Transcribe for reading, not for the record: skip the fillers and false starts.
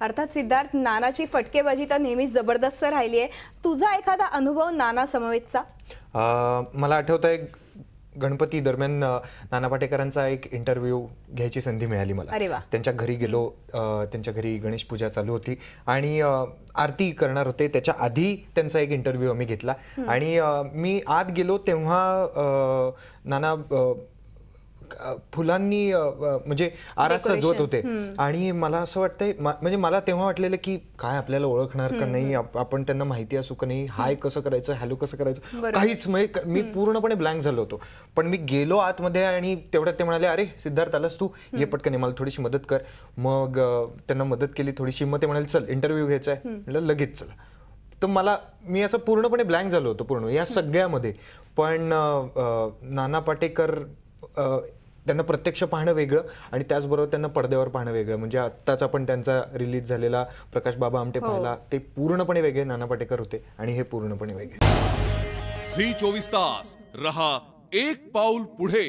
अर्थात सिद्धार्थ, नानाची फटकेबाजी तर नेहमीच जबरदस्त राहिली आहे. तुझा एखादा अनुभव नाना समवेतचा? मला आठवतंय गणपती दरम्यान नाना पाटेकरांचा एक इंटरव्ह्यू घ्यायची संधी मिळाली मला. त्यांच्या घरी गेलो. त्यांच्या घरी गणेश पूजा चालू होती आणि आरती करणार होते. त्याच्या आधी त्यांचा एक इंटरव्ह्यू आम्ही घेतला आणि मी आत गेलो तेव्हा नाना फुलांनी म्हणजे आरास सजवत होते आणि मला असं वाटतंय, म्हणजे मला तेव्हा वाटलेलं की काय आपल्याला ओळखणार का नाही, आपण त्यांना माहिती असू का नाही, हाय कसं करायचं, हॅलो कसं करायचं, काहीच. मी पूर्णपणे ब्लँक झालो होतो. पण मी गेलो आतमध्ये आणि तेवढ्यात ते म्हणाले, अरे सिद्धार्थ आलास तू, ये पटकन, मला थोडीशी मदत कर. मग त्यांना मदत केली थोडीशी. मग ते म्हणाले चल इंटरव्ह्यू घ्यायचा आहे. म्हटलं लगेच चला. तर मी असं पूर्णपणे ब्लँक झालो होतो पूर्ण या सगळ्यामध्ये. पण नाना पाटेकर त्यांना प्रत्यक्ष पाहणं वेगळं आणि त्याचबरोबर त्यांना पडद्यावर पाहणं वेगळं. म्हणजे आत्ताच आपण त्यांचा रिलीज झालेला प्रकाश बाबा आमटे पाहिला, ते पूर्णपणे वेगळे नाना पाटेकर होते आणि हे पूर्णपणे वेगळे. झी 24 तास रहा एक पाऊल पुढे.